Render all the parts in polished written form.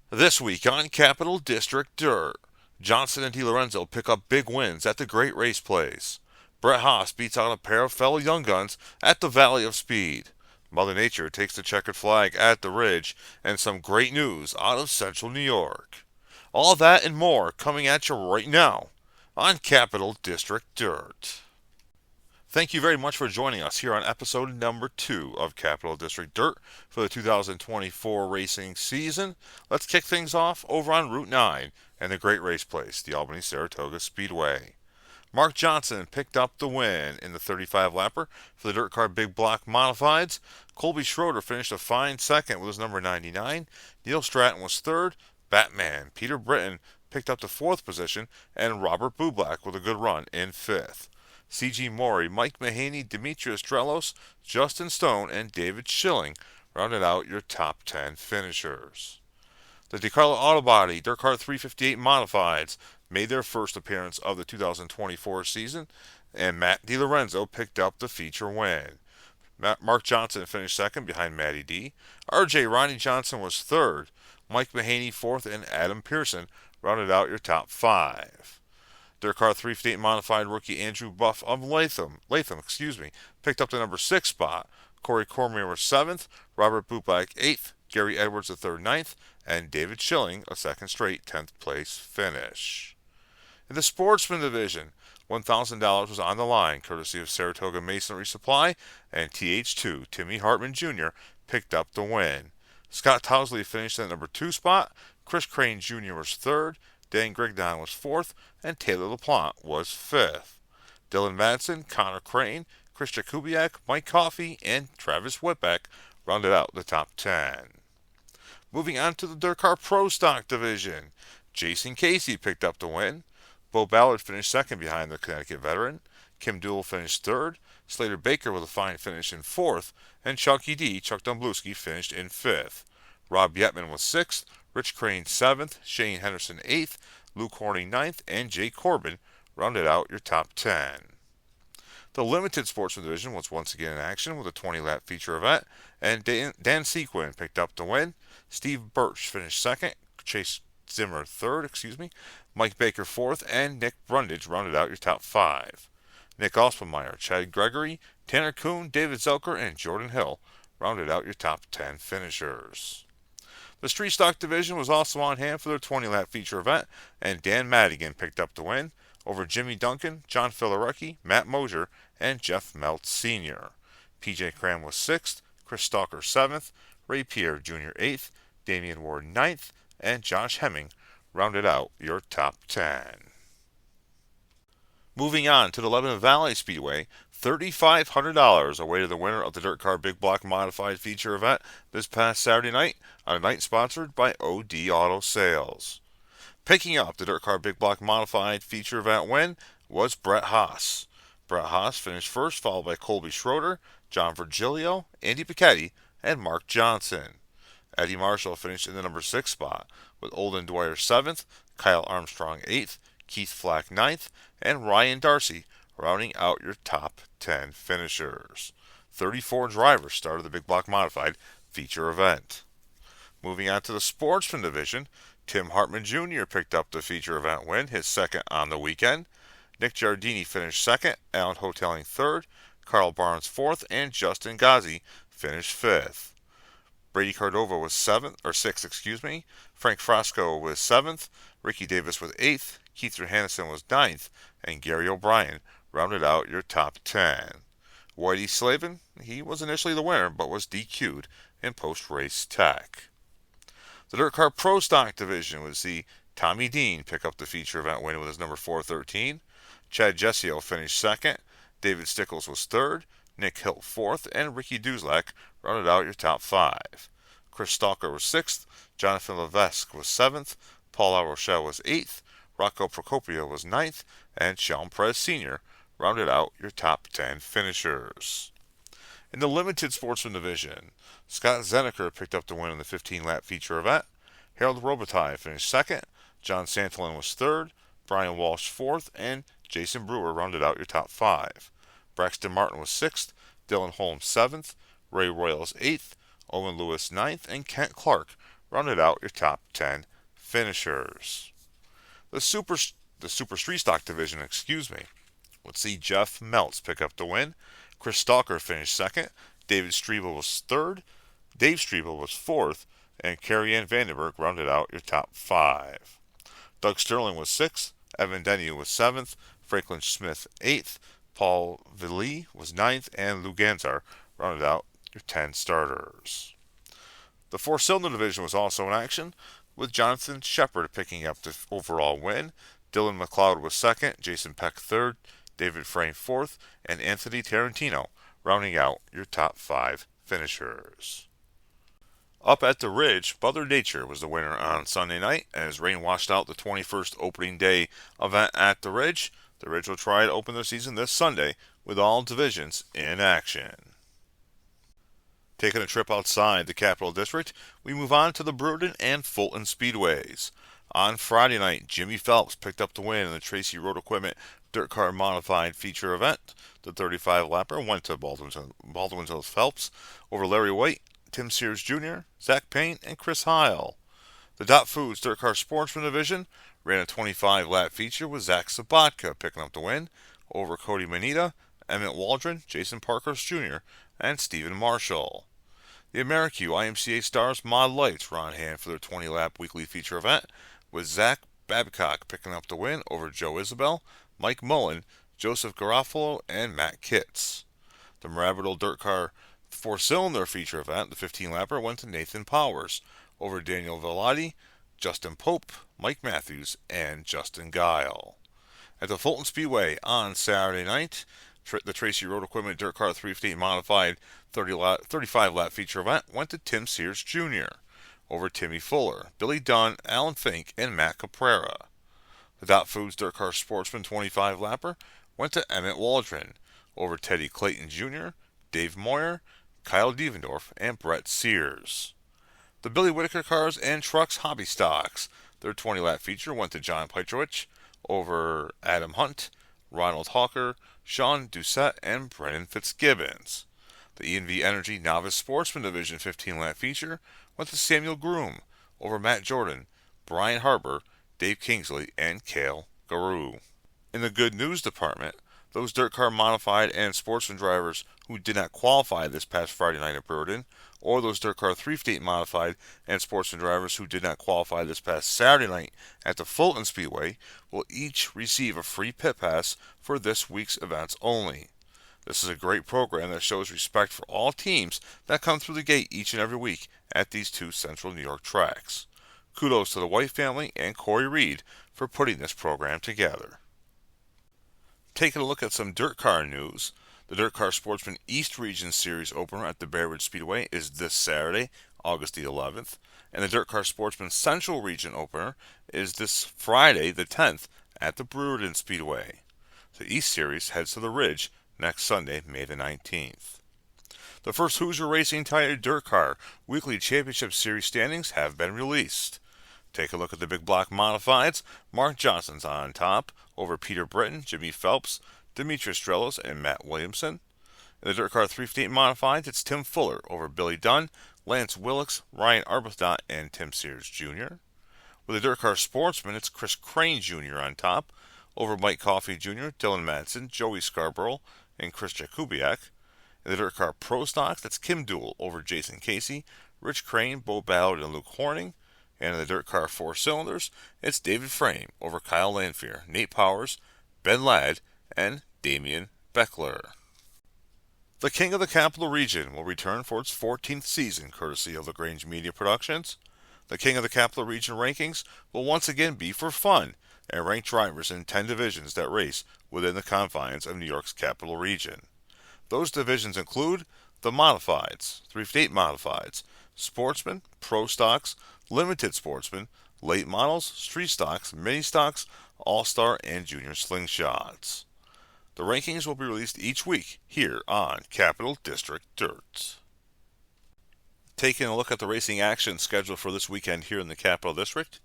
This week on Capital District Dirt, Johnson and Delorenzo pick up big wins at the Great Race Place. Brett Haas beats out a pair of fellow young guns at the Valley of Speed. Mother Nature takes the checkered flag at the Ridge, and some great news out of Central New York. All that and more coming at you right now on Capital District Dirt. Thank you very much for joining us here on episode number 2 of Capital District Dirt for the 2024 racing season. Let's kick things off over on Route 9 and the Great Race Place, the Albany-Saratoga Speedway. Marc Johnson picked up the win in the 35-lapper for the Dirt Car Big Block Modifieds. Colby Schroeder finished a fine second with his number 99. Neil Stratton was third. Batman Peter Britton picked up the fourth position, and Robert Bublak with a good run in fifth. C.G. Maury, Mike Mahaney, Demetrius Drelos, Justin Stone, and David Schilling rounded out your top 10 finishers. The DeCarlo Auto Body Dirt Car 358 Modifieds made their first appearance of the 2024 season, and Matt DiLorenzo picked up the feature win. Marc Johnson finished second behind Matty D. R.J. Ronnie Johnson was third. Mike Mahaney fourth, and Adam Pearson rounded out your top 5. Dirt Car 358 Modified rookie Andrew Buff of Latham, picked up the number 6 spot. Corey Cormier was 7th, Robert Bublak 8th, Gary Edwards the 3rd 9th, and David Schilling a second straight 10th place finish. In the Sportsman Division, $1,000 was on the line, courtesy of Saratoga Masonry Supply, and TH2 Timmy Hartman Jr. picked up the win. Scott Tousley finished at number 2 spot, Chris Crane Jr. was 3rd, Dan Grignon was 4th, and Taylor LaPlante was 5th. Dylan Madsen, Connor Crane, Chris Jakubiak, Mike Coffey, and Travis Whitbeck rounded out the top 10. Moving on to the Dirt Car Pro Stock Division, Jason Casey picked up the win. Bo Ballard finished second behind the Connecticut veteran. Kim Duell finished third. Slater Baker with a fine finish in fourth. And Chuck Dumbluski, finished in fifth. Rob Yetman was sixth. Rich Crane 7th, Shane Henderson 8th, Luke Horning 9th, and Jay Corbin rounded out your top 10. The Limited Sportsman Division was once again in action with a 20-lap feature event, and Dan Sequin picked up the win. Steve Birch finished second, Chase Zimmer third, Mike Baker fourth, and Nick Brundage rounded out your top 5. Nick Ospenmeyer, Chad Gregory, Tanner Kuhn, David Zelker, and Jordan Hill rounded out your top 10 finishers. The Street Stock Division was also on hand for their 20-lap feature event, and Dan Madigan picked up the win over Jimmy Duncan, John Filarecki, Matt Mosier, and Jeff Meltz Sr. PJ Cram was 6th, Chris Stalker 7th, Ray Pierre Jr. 8th, Damian Ward 9th, and Josh Hemming rounded out your top 10. Moving on to the Lebanon Valley Speedway, $3,500 awaited the winner of the Dirt Car Big Block Modified feature event this past Saturday night on a night sponsored by OD Auto Sales. Picking up the Dirt Car Big Block Modified feature event win was Brett Haas. Brett Haas finished first, followed by Colby Schroeder, John Virgilio, Andy Pichetti, and Marc Johnson. Eddie Marshall finished in the number 6 spot, with Olden Dwyer 7th, Kyle Armstrong 8th, Keith Flack 9th, and Ryan Darcy rounding out your top 10 finishers. 34 drivers started the Big Block Modified feature event. Moving on to the Sportsman Division, Tim Hartman Jr. picked up the feature event win, his second on the weekend. Nick Giardini finished second, Alan Hoteling third, Carl Barnes fourth, and Justin Ghazi finished fifth. Brady Cordova was 6th. Frank Frasco was 7th, Ricky Davis was 8th, Keith Johannesson was 9th, and Gary O'Brien rounded out your top 10. Whitey Slavin, he was initially the winner, but was DQ'd in post-race tech. The Dirt Car Pro Stock Division would see Tommy Dean pick up the feature event win with his number 413. Chad Jessio finished second. David Stickles was third. Nick Hilt fourth, and Ricky Duzlak rounded out your top 5. Chris Stalker was 6th. Jonathan Levesque was 7th. Paul LaRochelle was 8th. Rocco Procopio was 9th, and Sean Perez Sr. rounded out your top 10 finishers. In the Limited Sportsman Division, Scott Zeneker picked up the win in the 15-lap feature event. Harold Robitaille finished second. John Santolin was third. Brian Walsh fourth, and Jason Brewer rounded out your top 5. Braxton Martin was 6th. Dylan Holmes 7th. Ray Royals 8th. Owen Lewis 9th, and Kent Clark rounded out your top 10 finishers. The Super the Super Street Stock division, would see Jeff Meltz pick up the win. Chris Stalker finished second. David Striebel was third. Dave Striebel was fourth. And Carrie Ann Vandenberg rounded out your top 5. Doug Sterling was sixth. Evan Denny was seventh. Franklin Smith eighth. Paul Villee was ninth. And Lou Ganzar rounded out your 10 starters. The four-cylinder division was also in action, with Jonathan Shepard picking up the overall win. Dylan McLeod was second, Jason Peck third, David Frame fourth, and Anthony Tarantino rounding out your top 5 finishers. Up at the Ridge, Mother Nature was the winner on Sunday night as rain washed out the 21st opening day event at the Ridge. The Ridge will try to open their season this Sunday with all divisions in action. Taking a trip outside the Capital District, we move on to the Brewerton and Fulton Speedways. On Friday night, Jimmy Phelps picked up the win in the Tracy Road Equipment Dirt Car Modified Feature event. The 35-lapper went to Baldwin Phelps over Larry White, Tim Sears Jr., Zach Payne, and Chris Heil. The Dot Foods Dirt Car Sportsman division ran a 25-lap feature with Zach Sabatka picking up the win over Cody Manita, Emmett Waldron, Jason Parkhurst Jr., and Stephen Marshall. The AmeriQ IMCA Stars Mod Lights were on hand for their 20-lap weekly feature event, with Zach Babcock picking up the win over Joe Isabel, Mike Mullen, Joseph Garofalo, and Matt Kitts. The Marabito Dirt Car 4-cylinder feature event, the 15-lapper, went to Nathan Powers over Daniel Vellotti, Justin Pope, Mike Matthews, and Justin Guile. At the Fulton Speedway on Saturday night, the Tracy Road Equipment Dirt Car 358 Modified 35-lap feature event went to Tim Sears Jr. over Timmy Fuller, Billy Dunn, Alan Fink, and Matt Caprera. The Dot Foods Dirt Car Sportsman 25-lapper went to Emmett Waldron over Teddy Clayton Jr., Dave Moyer, Kyle Devendorf, and Brett Sears. The Billy Whitaker Cars and Trucks Hobby Stocks, their 20-lap feature went to John Petrowich over Adam Hunt, Ronald Hawker, Sean Doucette, and Brennan Fitzgibbons. The E&V Energy Novice Sportsman Division 15-lap feature went to Samuel Groom over Matt Jordan, Brian Harbour, Dave Kingsley, and Cale Garou. In the good news department, those dirt car modified and sportsman drivers who did not qualify this past Friday night at Brewerton, or those dirt car 358 modified and sportsman drivers who did not qualify this past Saturday night at the Fulton Speedway, will each receive a free pit pass for this week's events only. This is a great program that shows respect for all teams that come through the gate each and every week at these 2 Central New York tracks. Kudos to the White family and Corey Reed for putting this program together. Taking a look at some dirt car news, the Dirt Car Sportsman East Region Series opener at the Bear Ridge Speedway is this Saturday, August the 11th, and the Dirt Car Sportsman Central Region opener is this Friday the 10th at the Brewerton Speedway. The East Series heads to the Ridge next Sunday, May the 19th. The first Hoosier Racing Tire Dirt Car Weekly Championship Series standings have been released. Take a look at the Big Block Modifieds. Mark Johnson's on top over Peter Britton, Jimmy Phelps, Demetrius Strelos, and Matt Williamson. In the Dirt Car 358 Modifieds, it's Tim Fuller over Billy Dunn, Lance Willix, Ryan Arbuthnot, and Tim Sears Jr. With the Dirt Car Sportsman, it's Chris Crane Jr. on top over Mike Coffey Jr., Dylan Madsen, Joey Scarborough, and Chris Jakubiak. In the Dirt Car Pro Stocks, that's Kim Duell over Jason Casey, Rich Crane, Bo Ballard, and Luke Horning. And in the Dirt Car 4 Cylinders, it's David Frame over Kyle Lanfear, Nate Powers, Ben Ladd, and Damian Beckler. The King of the Capital Region will return for its 14th season, courtesy of LaGrange Media Productions. The King of the Capital Region rankings will once again be for fun and rank drivers in 10 divisions that race within the confines of New York's Capital Region. Those divisions include the Modifieds, 358 Modifieds, Sportsman, Pro Stocks, Limited Sportsman, Late Models, Street Stocks, Mini Stocks, All-Star, and Junior Slingshots. The rankings will be released each week here on Capital District Dirt. Taking a look at the racing action scheduled for this weekend here in the Capital District.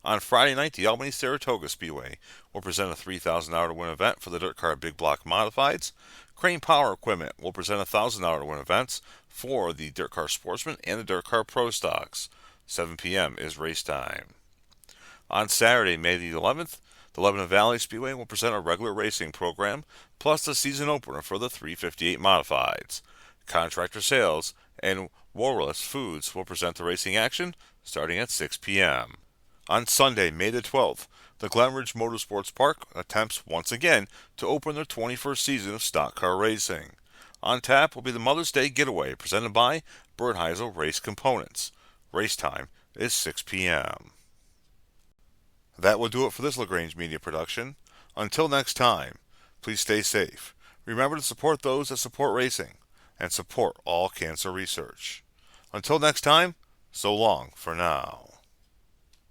On Friday night, the Albany-Saratoga Speedway will present a $3,000 to win event for the Dirt Car Big Block Modifieds. Crane Power Equipment will present $1,000 to win events for the Dirt Car Sportsman and the Dirt Car Pro Stocks. 7 p.m. is race time. On Saturday, May the 11th, the Lebanon Valley Speedway will present a regular racing program plus the season opener for the 358 Modifieds. Contractor Sales and Warless Foods will present the racing action starting at 6 p.m. On Sunday, May the 12th, the Glenridge Motorsports Park attempts once again to open their 21st season of stock car racing. On tap will be the Mother's Day Getaway presented by Bernheisel Race Components. Race time is 6 p.m. That will do it for this LaGrange Media production. Until next time, please stay safe. Remember to support those that support racing and support all cancer research. Until next time, so long for now.